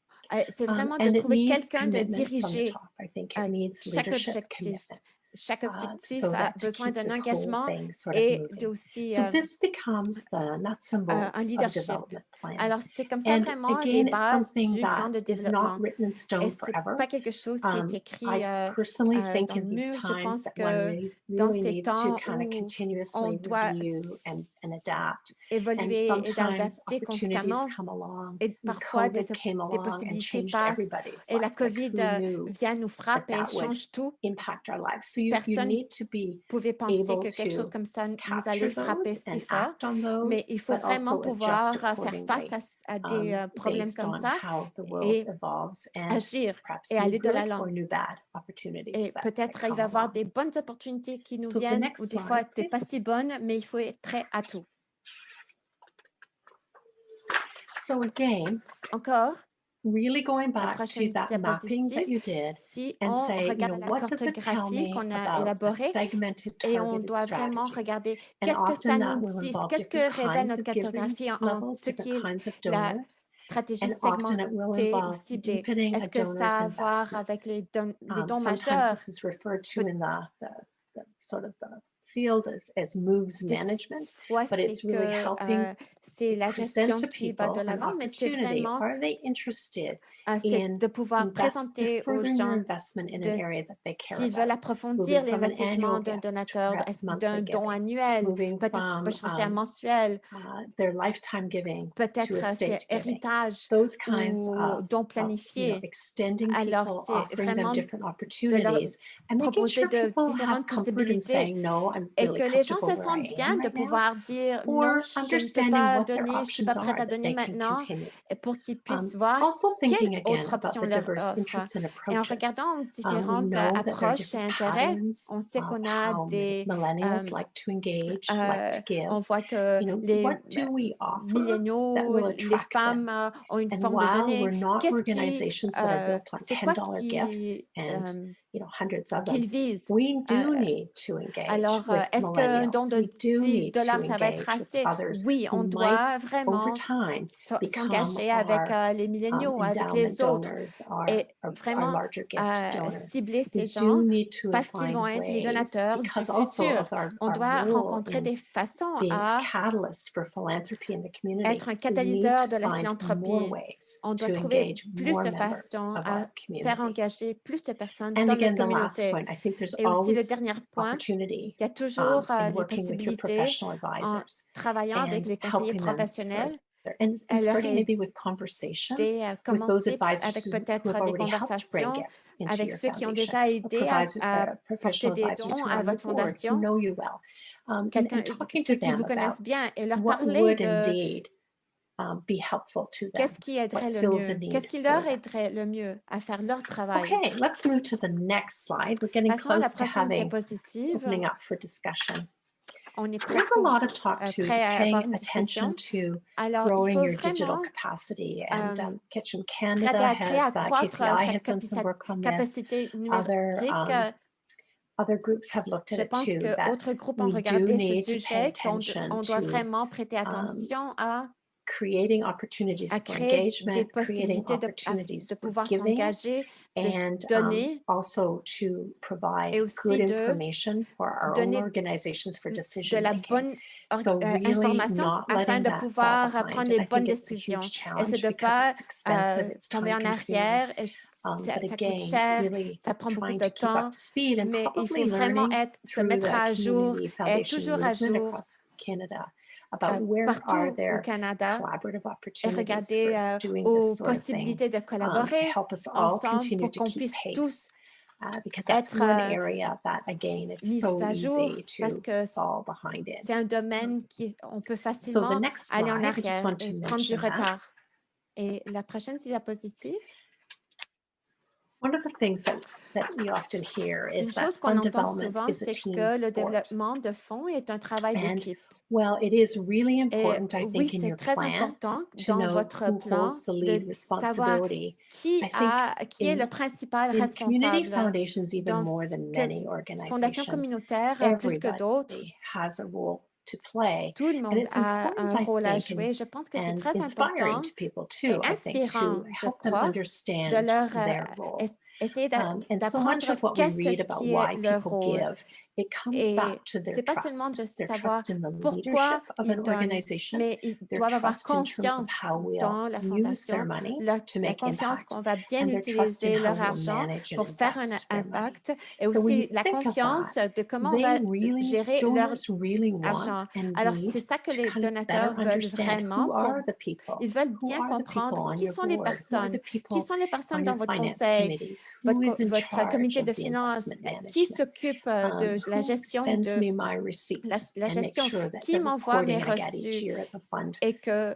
c'est vraiment de And it trouver needs quelqu'un de commitment from the diriger top. I think it needs chaque leadership objectif. commitment. Chaque objectif So a that to besoin keep d'un this whole engagement thing sort of et moving. aussi So this becomes the nuts and un bolts of leadership. development plan. Alors, c'est comme ça And vraiment les again, it's bases something du plan that de is not développement. written in Et stone c'est forever. pas quelque chose qui est écrit I personally think dans le in these mur. Je times pense that que one dans really ces needs to temps kind of où on continuously doit review and adapt. And évoluer et sometimes d'adapter opportunities constamment come along. et parfois COVID came des along and possibilités changed passent everybody's et la life. Like, COVID who knew vient nous that frappe et that would change tout. impact our lives? So you Personne need to be pouvait penser able que quelque chose to comme ça nous capture allait frapper those si and fort, act on those, mais il faut but vraiment also pouvoir adjust faire face accordingly à des problèmes based comme on ça how the world et evolves and agir perhaps et new aller de good l'avant. or new bad opportunities Et that peut-être il come va y avoir along. des bonnes opportunités qui nous So the viennent next ou des fois slide, des pas please. si bonnes, mais il faut être prêt à tout. So again, Encore, really going la back to prochaine that mapping that diapositive, you did si and on say, regarde la what does it tell cartographie me qu'on a about a élaborée segmented et on targeted doit vraiment strategy? regarder And qu'est-ce que ça often that nous will dit, involve qu'est-ce que different révèle kinds notre of giving cartographie en levels, ce qui different est kinds of la donors. stratégie And often it will segmentée ou involve ciblée. deepening a Est-ce que donor's ça a à voir investment. avec les dons Sometimes majeurs? this is referred to in the sort of the field as moves Des management, fois, but c'est it's really que helping c'est la present gestion to qui va de people an l'avant, mais c'est opportunity. vraiment Are they interested c'est in de pouvoir présenter aux furthering their gens investment in an area that they care s'ils veulent about? approfondir Moving from an l'investissement annual d'un gift to donateur, perhaps d'un monthly don giving, annuel, moving peut-être ça peut from changer à mensuel, their lifetime giving to peut-être c'est estate giving. héritage Those kinds ou of don planifié. extending Alors, people, c'est offering them vraiment different de leur opportunities, and making proposer sure de people have différentes comfort in possibilités saying, no, I'm et really que les gens comfortable se where sentent I bien am de right now, pouvoir dire non, or je ne peux understanding pas what their donner, je ne suis pas options prête are à that donner they can maintenant, continue. et pour qu'ils puissent voir Also quelle thinking again autre about option the leur diverse offre. interests and Et en approaches. regardant We différentes know that there are approches et different intérêts, patterns on sait of qu'on a how des, millennials like to engage, like to give. on voit que les What do we offer that milléniaux, will les attract them? femmes ont une And forme de while donner. we're not Qu'est-ce qui, organizations that are built on c'est quoi $10 gifts and hundreds of them, qu'ils visent? we do need to engage Alors, with est-ce qu'un don millennials. de We do 10 need to dollars, ça va être engage with assez? others Oui, who on might doit over vraiment time become s'engager avec our les milléniaux, avec endowment les autres, donors, et our vraiment larger gift donors. cibler We ces do gens need to parce qu'ils find vont être les ways, donateurs du because also futur. of our On doit role rencontrer in des façons being a à catalyst for philanthropy in the community. être un We need catalyseur to de la find more philanthropie. ways On doit to trouver engage plus more de members façons of à our faire community. engager plus de personnes And dans again, notre the last communauté. point, I think there's Et aussi le always dernier point, opportunity il y a toujours in les working with your possibilités professional en advisors travaillant avec and les conseillers helping them professionnels. further. And Elle leur starting a maybe with conversations aidé à with those commencer advisors avec who peut-être have des already helped bring conversations gifts into avec your ceux qui ont foundation, déjà or aidé à porter professional des advisors dons who à are on your votre board who fondation, know you well, and talking to ceux qui them vous about connaissent bien, et leur what parler would de indeed be helpful to them, qu'est-ce qui what aiderait le fills a mieux, need qu'est-ce qui for leur them. aiderait le mieux à faire leur travail. Okay, let's move to the next slide. We're getting Passons à la close to prochaine having diapositive. opening up for discussion. On est There's presque a lot of talk to prêt à avoir paying une attention discussion. to Alors, il growing faut your digital vraiment capacity, and créer Kitchen Canada à has accroître KCI sa has done some work on this. capacité Other numérique. other groups have looked at Je it pense too. That qu'autres groupes ont we do regardé ce need to pay sujet, qu'on attention on doit to vraiment prêter attention à creating opportunities à for créer des engagement, creating possibilités opportunities de for pouvoir giving, s'engager, de and donner also to provide et good aussi de information for our own donner organizations for de decision la making. bonne So really information not afin letting de that fall pouvoir behind. prendre And les I bonnes think it's a décisions. huge Et c'est challenge de because pas it's expensive, it's tomber time en consuming. arrière. Et But ça coûte again, cher, really ça prend beaucoup trying de to keep up temps, to speed and mais il probably faut vraiment learning se through mettre the à jour community et être foundation toujours à movement jour across Canada about where are partout au there Canada collaborative et opportunities regarder for doing aux this sort of thing possibilités de to collaborer help us all ensemble continue pour to qu'on keep puisse tous pace. Because that's être one area that, again, it's mis so à jour easy parce to que fall behind in. c'est un domaine on peut So the facilement next aller en slide, I just arrière want to et prendre du mention that. retard. Et la prochaine diapositive. One of the things that we often hear Une is that chose qu'on fund entend development souvent, is a c'est team que le sport. développement de fonds est un travail And d'équipe. well, it is really Et important, I oui, think, in c'est your très plan important to dans know votre who plan holds the de lead savoir responsibility. qui I think est le principal in community responsable. foundations, even Dans more than que many Fondation organizations, communautaire, plus que d'autres, everybody has a role to play. tout le And monde it's a important, un I rôle à think, jouer. Je pense que c'est and très inspiring important to people et too, I think, to inspirant, je help them crois, de understand leur their role. essayer And so much d'apprendre of what we qu'est-ce read about qui est why leur people rôle. give, it comes Et back to their c'est pas seulement de their savoir trust in the pourquoi leadership of ils an donnent, organization, mais ils their doivent avoir trust in terms of confiance how we'll dans la use their fondation, money to la make confiance impact, qu'on va bien and their trust in utiliser how leur we'll argent manage and pour faire un invest their money. impact, et So when aussi you la think of confiance that, de comment on va gérer leur donors really want argent. and Alors, need c'est ça que to les kind of better donateurs veulent understand vraiment. who are the people, Ils veulent who bien are the people comprendre on qui your sont les board, who are personnes, the qui people sont les on personnes dans your votre finance conseil, committees, who is in votre charge comité of de the finances, investment qui management, s'occupe de la who gestion sends me my receipts la and make gestion, sure that qui the m'envoie mes reporting I get each reçus year as a fund et que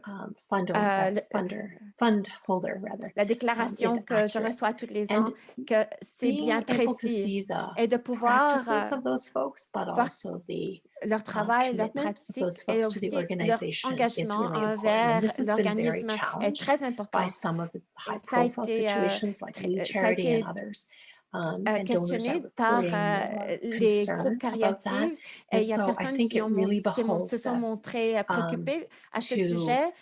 fund holder rather la is déclaration que je accurate. reçois tous les ans, And que c'est bien being able to précis see the et de pouvoir practices of those folks, but voir also the leur travail, leur commitment of pratique those et folks to the aussi leur organization is engagement really important. envers And this has been very l'organisme est challenged très by important. some of the Ça a high-profile été, situations like Lead ça a Charity and été others. And donors are questionné par reporting les groupes concern about that. caritatifs et And il y a so I personnes think qui it really se behoves sont us montrées préoccupées à ce to sujet.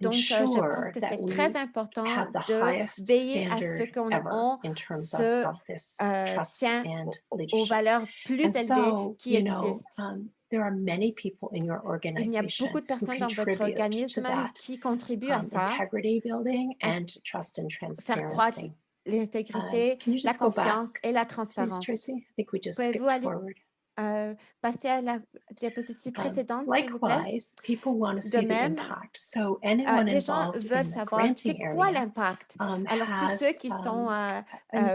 Donc, je pense ensure que that c'est we très important have the de highest veiller à ce standard qu'on ever in terms se of this trust tient and aux leadership. valeurs plus And élevées so, qui you know, existent. there are many people in your Il y a organization beaucoup de who personnes dans votre contribute to organisme that qui contribuent à ça, integrity building à and trust and faire croître transparency. l'intégrité, Can you la just go back, confiance et la please, transparence. Tracy? I think we just Pouvez-vous skipped aller forward. passer à la diapositive précédente, s'il vous plaît? Likewise, people want to De see the même, impact. So anyone les gens involved veulent in the savoir c'est granting quoi area l'impact. Alors, tous has ceux qui sont, a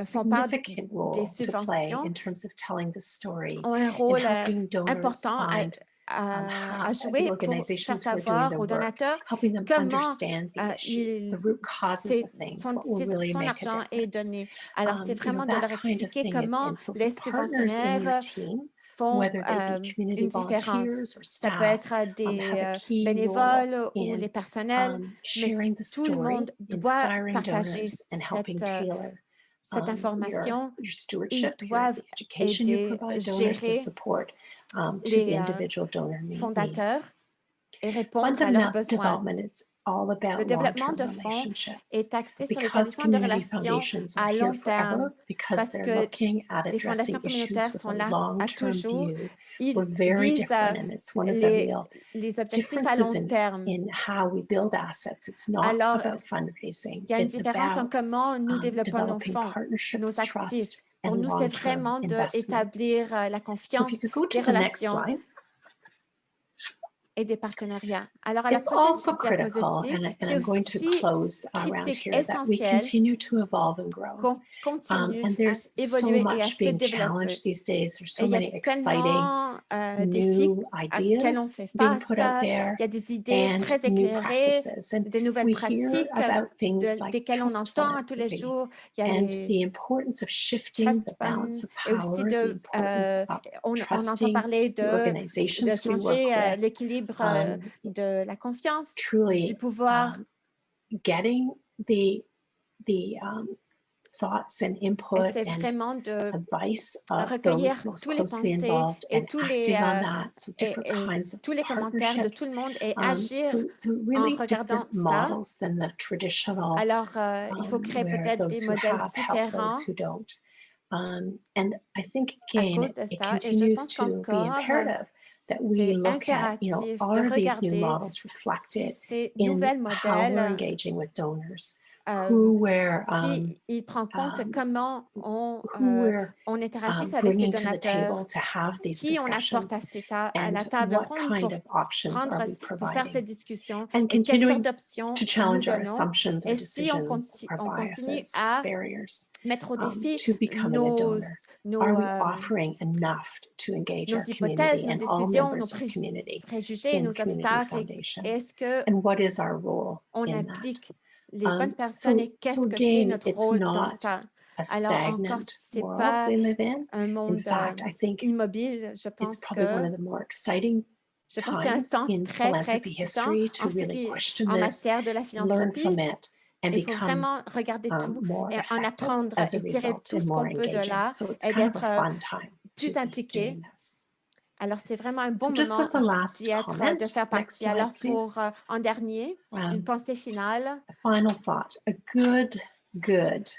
font part significant des role to play subventions in terms of telling the story ont un and rôle helping donors important find à the jouer pour faire organizations who are doing savoir the aux work, donateurs helping them comment understand the issues, the root causes of things, what will really son make a argent est difference. donné. Alors, c'est vraiment de That leur kind of expliquer thing. comment And so les the partners in your subventionnaires team, font whether they be community une différence. volunteers or Ça peut staff, être des have a key role bénévoles ou in les personnels, mais sharing the tout le story, monde doit inspiring partager donors, and helping tailor cette information. your Ils stewardship, doivent the education you aider, provide donors, the gérer support to the les individual donor fondateurs needs. et répondre à leurs besoins. Development is all about Le développement long-term de fonds relationships. est axé sur Because l'établissement de community relations foundations are à here long terme, forever, because parce they're que looking at les fondations addressing issues communautaires with sont a là à long-term toujours. view, Ils we're very visent different, and it's one of the real les objectifs à differences long terme. in how we build assets. It's not Alors, about fundraising. il y a une It's différence en about comment nous développons nos developing fonds, partnerships, nos actifs. trust, Pour and nous, c'est long-term vraiment investment. d'établir la So if confiance, you could go to des the next relations slide. et des partenariats. Alors, à la It's prochaine also critical, diapositive, and c'est I'm going to aussi close around critique here, that we essentiel continue to evolve and grow. qu'on continue And à there's so évoluer et à much se being développer. challenged these days. There's Et so il y a many exciting tellement défis new auxquels on ideas fait being face. put out there Il y a des idées and très new éclairées, practices. And des nouvelles we hear pratiques about things like desquelles on trust entend fund tous les giving jours. Il y a and les the importance of shifting trust the balance funds of et aussi power, the importance of on entend trusting parler the organizations we work changer with, l'équilibre de la confiance, du truly pouvoir, getting the thoughts and Et input c'est and vraiment de advice of recueillir those most tous les closely pensées involved et and acting on that. So different et kinds of tous les commentaires de tout partnerships. le monde et agir So en really regardant different ça. models than the traditional, Alors, il faut créer where peut-être des those who modèles have help those différents who don't. And I think à again, cause de it ça. Et je continues pense to be qu'encore, imperative that we c'est look at, impératif de are these new regarder models si reflected ces in nouvelles how we're modèles, engaging with donors, euh, we're si ils prennent compte um, comment who we're on interagisse avec ces bringing to the donateurs, table to have these qui on apporte discussions, à la and table what ronde kind pour of options are we pour faire ces providing, discussions and et quelles sortes continuing d'options to nous challenge our donnons. assumptions, our Et si on, decisions, our on continue biases, à barriers mettre au défi to becoming a nos, donor. Are nos, we offering enough to engage nos our hypothèses, community nos and all décisions, nos members of community préjugés, in nos community obstacles, et foundations? est-ce que And what is our role on in that? implique les bonnes personnes et So qu'est-ce que c'est again, notre it's rôle dans not ça? a Alors encore, stagnant c'est world pas we live in. un In monde fact, I think immobile. it's probably one of the more exciting Je pense que c'est un times temps in très, très philanthropy excitant history to en ce really qui, question en this, matière de la learn from philanthropie. it, and Il faut become vraiment regarder tout more et en effective apprendre as a et tirer result tout and ce more qu'on peut de engaging. là So it's et kind of d'être a fun time to plus be impliqué. doing this. Alors, c'est vraiment un bon So just moment as a last d'y être, comment, de faire next partie. slide, Alors, please. pour en dernier, une pensée finale, A final thought, a good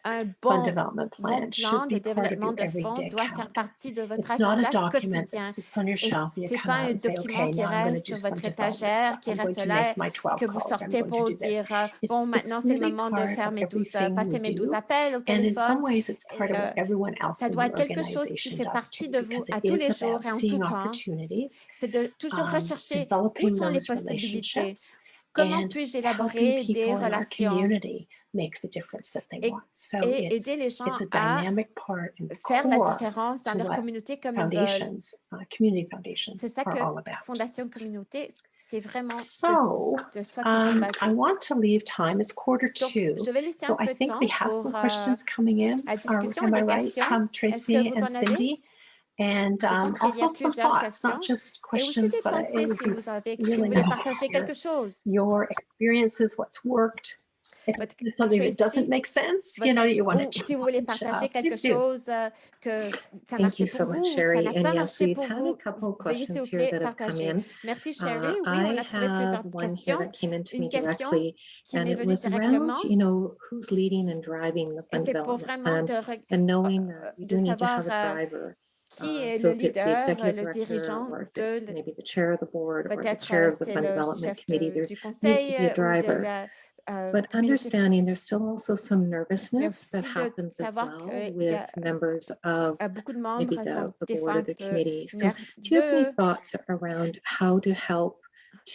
un fund bon, development bon plan plan should de be part of développement your de fonds everyday doit faire calendar. partie de votre It's not a agenda document that quotidien. sits on your Et shelf and you c'est come pas out un and say, document okay, qui now I'm going to reste do sur some votre development étagère, stuff. qui I'm going reste to là, make my 12 que vous calls. I'm sortez going to pour do this. dire, bon, maintenant c'est le really moment de part faire of mes 12, everything we passer mes 12 do. appels au And in some téléphone. ways, it's part Et, of what everyone else ça in doit the être quelque chose qui organization fait does partie too, de vous because à it tous is les jours about et en seeing tout temps. opportunities, C'est de toujours rechercher où developing sont les those possibilités. relationships, Comment and puis-je helping élaborer des people in our relations community make the difference that they et, want. So et it's aider les gens a à dynamic part and faire la core différence dans to leur what communauté comme ils veulent. foundations, community C'est foundations ça are que all about. Fondation Communauté, c'est vraiment So de soi qu'ils sont I basés. want to leave time. It's Donc, 1:45. je vais laisser So un I peu de think we temps have pour some questions coming in. la discussion et Am I des right, questions. Est-ce Tracy que vous and en avez? Cindy? And Je pense qu'il y a also some plusieurs thoughts, not questions. just Et aussi questions, des but pensées it would si be vous avez, si really vous voulez nice partager to hear quelque chose. your experiences, what's worked. If But it's something that doesn't Tracy, make sense, votre- you want ou to si vous voulez challenge, partager quelque please do. chose que ça Thank marchait you so pour much, vous ou ça Sherry. n'a And pas yes, marché we've pour had a vous, couple of veuillez s'il questions vous here plaît that have come partager. in. Merci Sherry. Oui, on I a trouvé plusieurs have one here questions. that came into Une me question directly, qui and m'est it venue was around, directement. who's leading and driving the Et fund c'est pour development vraiment plan, and knowing that we de do need to savoir have a driver. qui est So le if it's the leader, executive le director, dirigeant or if de, it's maybe the chair of the board, or the peut-être chair of the c'est fund le development chef committee, there du needs to conseil be a ou de driver. la But communauté. understanding there's still also some Mais nervousness that aussi de happens as savoir well qu'il y with a members of beaucoup de maybe membres sont the des board fois or un the peu committee. So do you have any nerveux. thoughts around how to help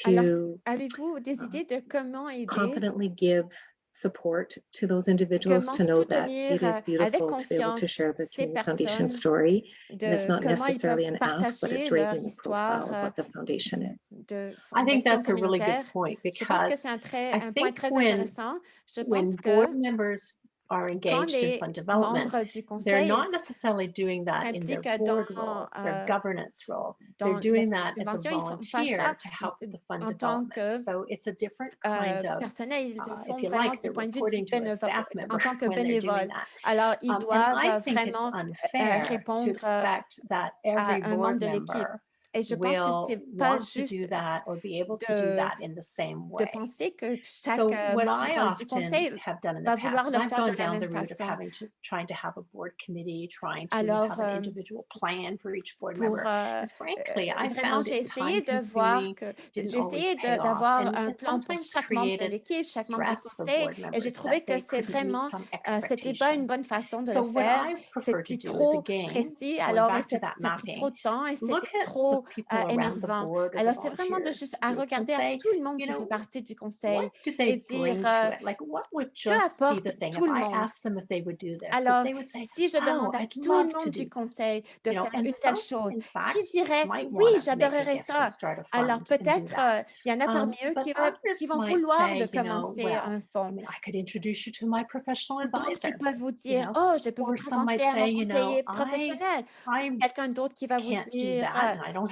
Alors, to avez-vous des idées de comment aider, confidently give support to those individuals, comment to know that soutenir it is avec beautiful to be able to confiance share the ces Community Foundation personnes, story? And it's de not comment ils necessarily peuvent an ask, but partager it's leur raising the profile histoire of what the foundation is. de I think fondation that's a really good communautaire. point Je pense que because c'est un I point think très when intéressant. Je when pense board que members are quand engaged in les fund development, membres du they're conseil not necessarily doing that in their s'impliquent board role, their governance role. They're dans doing la that as a subvention, ils font pas volunteer ça to help with the fund en tant development. que So it's a different kind of, personnel, ils le font if you vraiment like, du they're point de vue du reporting to a bénévole, staff en member tant que when they're doing bénévole. that. Alors, ils And doivent I think it's vraiment unfair to répondre expect that à every un membre board de l'équipe. member Et je pense que c'est will pas want to do juste that or be able to do that in the same de way. penser que chaque So what I membre du often conseil have done in the va vouloir past, le and I've faire de gone la down the même route of façon. trying to have a board committee, trying to Alors, have an individual plan for each board pour member. And frankly, I vraiment, found j'ai it essayé time de voir consuming, que didn't j'ai always essayé pay off, d'avoir and un it plan pour sometimes chaque membre de created l'équipe, chaque membre du stress for conseil, board et j'ai members trouvé that que they c'est couldn't meet vraiment some c'était pas une expectation. bonne façon de So le what faire. I prefer to C'était do is trop again, précis, going alors back to that ça a pris trop mapping, de temps et look c'était at trop the people around the énervant. board or the Alors, c'est vraiment de volunteer juste à group and regarder à say, tout le monde you qui fait know, partie du conseil what do et they dire bring to it? Like, what would que just be apporte the thing if tout le I monde. asked them if they would do this? That Alors, they would say, si je oh, demande à I'd tout le love to monde do du this. conseil de You know, faire and une some, telle chose, in qui fact, dirait might oui, want to make a j'adorerais gift and ça? start a Alors, fund and do peut-être, that. il y en a parmi eux But qui others vont might vouloir de say, you know, commencer well, un I fonds. mean, I could introduce you to my professional D'autres qui advisor. peuvent vous You dire, know, oh, je peux vous or some might présenter à mon say, you know, conseiller professionnel. I Quelqu'un d'autre qui va vous can't do dire, that, and I don't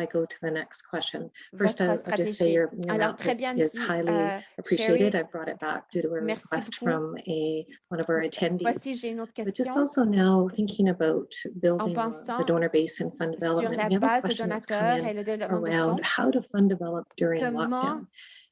I go to the next question. First, votre I'll just say stratégie. your Alors, map très bien is dit, highly appreciated. Sherry. I brought it back due to a Merci request beaucoup. from one of our attendees. Voici, j'ai une autre But just question. also now thinking about En building the pensant donor base and fund sur development, la we have a base de question that's come donateurs in et le développement de fonds, around how to fund develop during comment lockdown.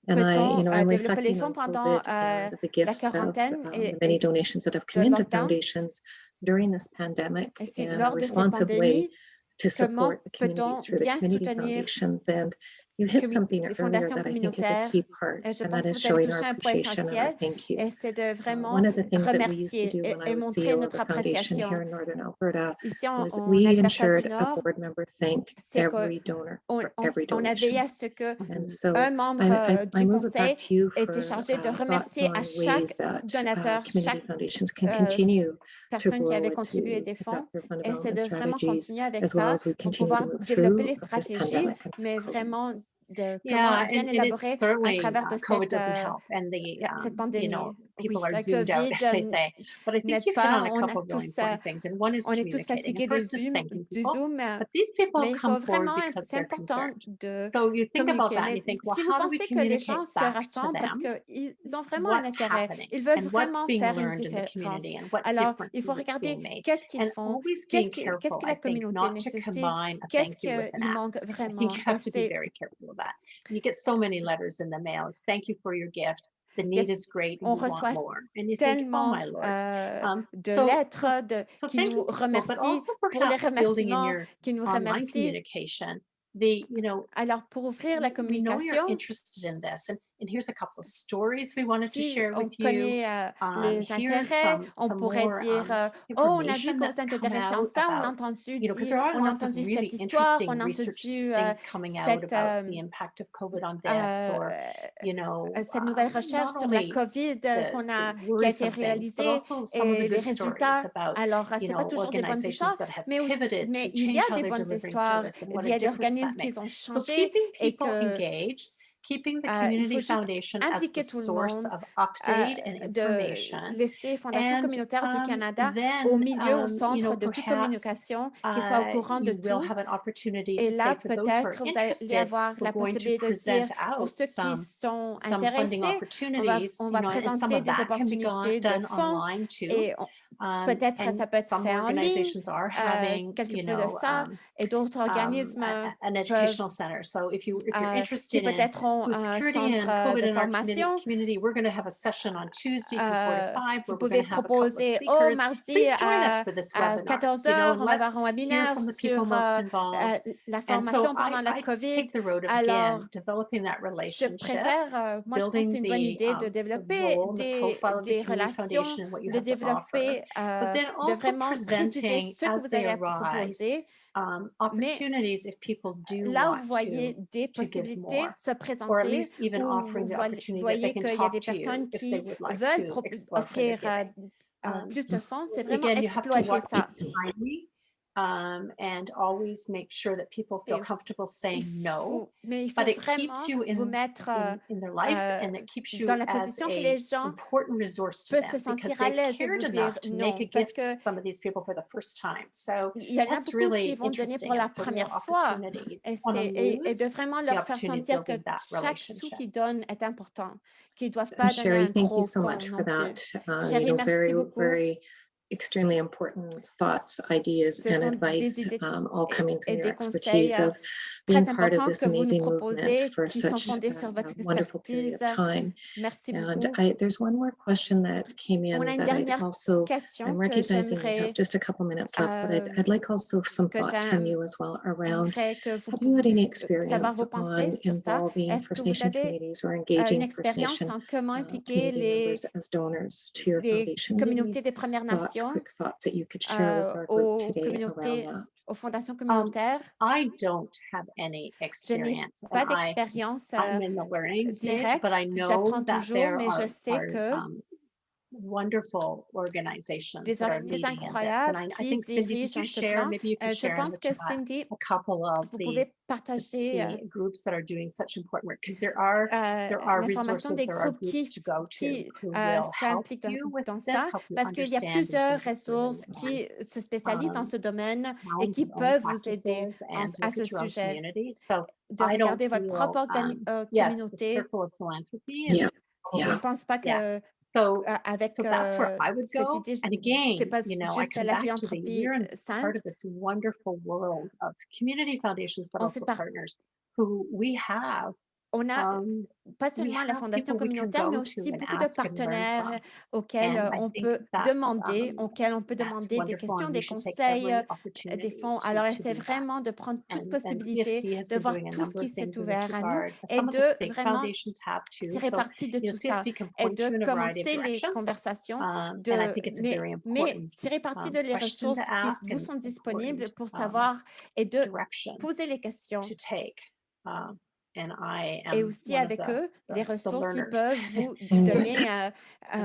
And Peut-on I'm développer les reflecting fonds on pendant COVID and the la gifts of quarantaine the many donations that have come de into lockdown? foundations during this pandemic Et si in a lors de cette responsive way pandémie, to comment support the communities peut-on through the bien community soutenir foundations. And you hit something les earlier fondations that I think is a communautaires? key part, Je and pense that que is vous avez showing our touché un point appreciation and our essentiel thank you. et c'est de vraiment One of the things that we used to remercier do when I et was montrer CEO of notre the foundation appréciation. here in Northern Alberta Ici, was en we Alberta ensured du a Nord, board member thanked c'est qu'on every donor for on every a veillé donation. à ce que And so un membre I du move it conseil back to you était for chargé de thoughts remercier à on chaque ways that donateur, community chaque foundations can euh, continue to personne qui grow avait and contribué to des fonds. affect their fund Et c'est development de vraiment strategies, continuer avec as well ça as we pour continue to pouvoir move développer through les this stratégies, pandemic and mais COVID. vraiment de Yeah, comment bien and it's élaborer à certainly travers de COVID doesn't cette, help, and cette you pandémie. know, people Oui, are le zoomed out, as they COVID say. But I think n'aide you've hit pas. on a couple of really important things, and one is On est tous communicating. fatigués And first is thanking du people, Zoom, but these people mais have il faut come forward vraiment, because c'est they're important concerned. de So you think about communiquer. that and you Mais think, well, si vous how do we pensez que les gens communicate se back to rassemblent parce them qu'ils ont vraiment un what's intérêt, happening ils veulent and what's vraiment being faire une learned in the différence. community and what Alors, il differences faut is regarder being made? qu'est-ce qu'ils And font, always qu'est-ce being qu'est-ce careful, que I la think, communauté not to nécessite, combine a qu'est-ce thank you with an qu'il manque ask. I think vraiment. you have to be very careful of that. You get so many letters in the mail. It's thank you for your gift. The Il y a- need is great and on we want reçoit more. And you think, oh tellement my Lord. de So lettres so qui thanking nous people, but remercient also pour les perhaps building in remerciements, your qui nous online remercient. communication, the, Alors, pour ouvrir la we know you're communication, interested in this. And here's a couple of stories we wanted to si share on with you. connaît les Here's intérêts, on some pourrait more dire oh, on a vu information que vous that's êtes come intéressé en out ça, on a about, entendu because dire, there are on a lots of entendu really cette histoire, interesting on a research entendu things coming out cette, about the impact of COVID on this, or cette nouvelle recherche not sur la only COVID qui a été worrisome things, but réalisée also some of the et les good stories résultats. about Alors, c'est pas toujours des bonnes organizations histoires, that have mais pivoted mais to il y change a how des they're bonnes delivering histoires. service and what Il y a a des difference that organismes qui makes. ont So changé keeping et people que engaged, keeping the il community faut juste foundation as the impliquer tout le source monde, of update and de information, laisser Fondation and communautaire du Canada then au milieu, au centre de toute perhaps communication, qui soit au courant de you will tout. have an opportunity Et to là, say for those who are peut-être, vous allez interested, avoir we're la going to possibilité de dire, present pour out ceux qui sont some funding intéressés, opportunities, on va and some présenter of des that can be opportunités de done fonds online too. et peut-être ça And peut être some fait en ligne, organizations are having, quelque peu de ça, et d'autres organismes an educational center. So if you're qui interested in peut-être ont food un security and centre COVID de in our formation. community, we're going to have a session on Tuesday from 4 to 5 Vous where we're pouvez going to have a couple of proposer, speakers. mardi Please join us à, for this à webinar. 14 You know, heures, on va avoir let's un hear webinaire from the people sur most involved. la And so formation pendant la I COVID. take the road of, Alors, again, developing that je relationship, préfère, moi je pense que building c'est une bonne idée de the développer role and the profile of the des Community relations, Foundation and what you de have to offer, développer, but then de also vraiment préciser presenting ce que as vous they avez à arise proposer. Mais opportunities if people do là où want vous voyez des to give possibilités more, se or at présenter, least even ou offering vous the opportunity that they voyez can qu'il y a des talk to you personnes if they qui would like veulent to explore further offrir giving. plus de fonds, c'est vraiment Again, you have to exploiter watch ça. timely, and always make sure that people feel Et comfortable saying no, mais il faut but it vraiment keeps you vous in mettre their life, and it keeps you dans la as position que a les gens important resource to peuvent se them because sentir à they've l'aise de cared vous dire enough to non, make a parce gift que to some of these people for the first time. So il y en a that's beaucoup qui really vont donner interesting, pour la and it's a real première fois. opportunity Et, on a et de lose vraiment the leur faire opportunity of sentir que building that chaque sou relationship. qu'ils donnent est important, qu'ils ne doivent pas donner Sherry, un thank you gros so fonds much non for plus. that. Chérie, merci Very, beaucoup. very extremely important thoughts, ideas, Ce and sont advice, des idées all coming from et your des conseils expertise of très being part of importants this que vous nous amazing movement proposez, for qui sont such fondés sur votre a wonderful period expertise. of time. Merci And beaucoup. there's one more question that came in On a une that I'd dernière also, question I'm que recognizing we have j'aimerais just a couple minutes left, but I'd like also some que thoughts from you as well around, que vous have you had any savoir experience vos pensées on sur ça. involving Est-ce que First vous Nation avez communities or une engaging First expérience Nation en comment impliquer community members as donors to your les foundation? Do you have any communautés des Premières thoughts, Nations quick thoughts that you could share with our group aux today around communautés, that? aux fondations communautaires? I don't have any Je n'ai experience, pas and d'expérience I'm in the learning stage, directe. but I know J'apprends that toujours, there mais je are, sais que wonderful organizations des that are organismes leading in this. incroyables And I qui think, Cindy, dirigent could you dans ce share, plan. maybe you could Je share in pense the que chat Cindy, a couple of vous the pouvez partager groups that are doing such important work, because there are l'information resources, des there are groupes groups to go to qui who will help s'impliquent you with dans this, ça, help you parce qu'il y a understand in plusieurs terms of bringing ressources them in. qui se spécialisent dans ce domaine et Challenge qui your own peuvent vous aider practices and à look ce at your own sujet. community. So De I don't regarder votre propre feel, yes, the communauté. circle of philanthropy is Yeah, Je ne yeah. pense pas que so avec that's where I would cette go. idée, And c'est again, pas I juste come la back to philanthropie we're in part simple. of this wonderful world of community foundations, but On also fait partners who we have On a pas we seulement la have fondation people we can communautaire, mais go to aussi and beaucoup de ask and learn partenaires from. auxquels And I on think peut that's demander des wonderful, questions, and we des should take conseils, every des opportunity fonds. to Alors, to essaie do that. vraiment de prendre toute And possibilité, CFC has de been voir doing a tout ce number qui of s'est things in ouvert this à nous regard. et Some of the de big vraiment foundations have too. tirer So, parti de tout ça CFC can et point you de in a variety of commencer les directions. conversations, And I think it's a very mais important tirer parti de les question to ressources qui ask vous and sont disponibles important pour savoir et de direction poser les questions. to take. And I Et am aussi one of avec eux, les the ressources, ils learners peuvent vous Mhm. donner in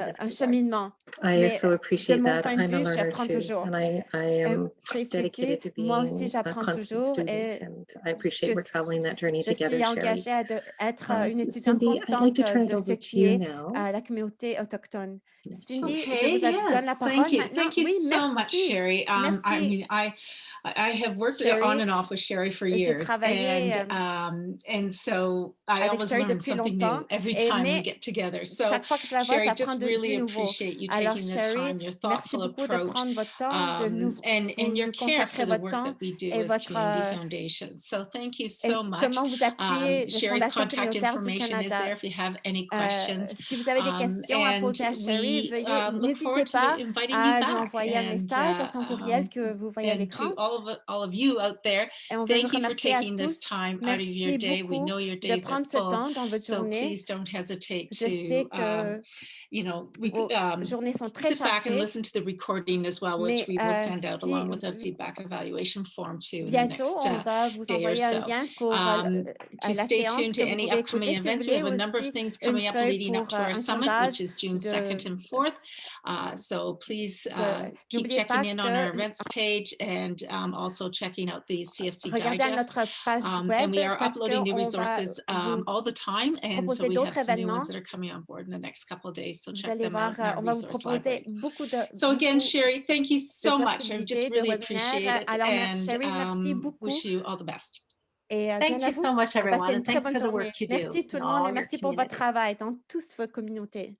this un regard. cheminement. I Mais so de appreciate mon that. point de I'm a vue, learner j'apprends too, toujours. and I am Tracy dedicated dit, to moi aussi, being a j'apprends constant toujours student, et and I appreciate we're traveling that journey je suis together, Sherry. engagée à être une étudiante Cindy, I'd like constante to turn it de ce over to qui you est now. la communauté autochtone. Cindy, je Okay, vous donne la yes, parole thank you. maintenant. Thank you Oui, so much, merci. Sherry. I Merci. mean, I have worked Sherry, on and off with Sherry for j'ai years, travaillé and so I avec always Sherry learn depuis something longtemps, new every et time we mais get together. So, chaque fois que je la vois, Sherry, j'apprends just du really nouveau. appreciate you Alors, taking the Sherry, time, your merci thoughtful beaucoup de approach, prendre votre temps, de nous and your care consacrer for the votre work temps that we do et as Community Foundation. So, thank you et so much. comment vous appuyez les Sherry's fondations contact communautaires du information is Canada. there if you have any questions. Si vous avez des questions à poser à Sherry, veuillez Look n'hésitez forward to pas inviting you à lui back, envoyer un message à son courriel que vous voyez à and l'écran. to all of you out there, Et on veut vous thank you for remercier à taking this tous. time out of your Merci day. We beaucoup know your de days are prendre ce full, temps dans votre so journée. please don't hesitate Je sais to, que vos journées sont très sit back and chargées, listen to the recording as well, mais which we will send out along with a feedback evaluation form too in the bientôt, next on va vous day or envoyer un so. lien pour To la stay séance tuned que to vous any pouvez upcoming écouter. Si vous events, we voulez have a number of aussi things une coming up feuille leading up pour to our un summit, sondage which is June 2nd and 4th. So please keep n'oubliez pas checking in on our que events page and also checking out the CFC regardez à Digest. notre page And web we are parce uploading new qu'on va resources vous all the time, and so proposer we have d'autres some new ones événements. that are coming on board in the next couple of days. So Vous check allez them voir, out in our on va vous resource proposer library. beaucoup So again, de Sherry, thank you so much. I possibilités just de really appreciate webinaires. it, Alors, and Sherry, merci beaucoup. wish you all the best. Et bien Thank à you vous. so much, everyone, Passez une and très thanks bonne for the journée. work you do Merci tout in le monde all et your merci pour votre communities. travail dans tous vos communautés.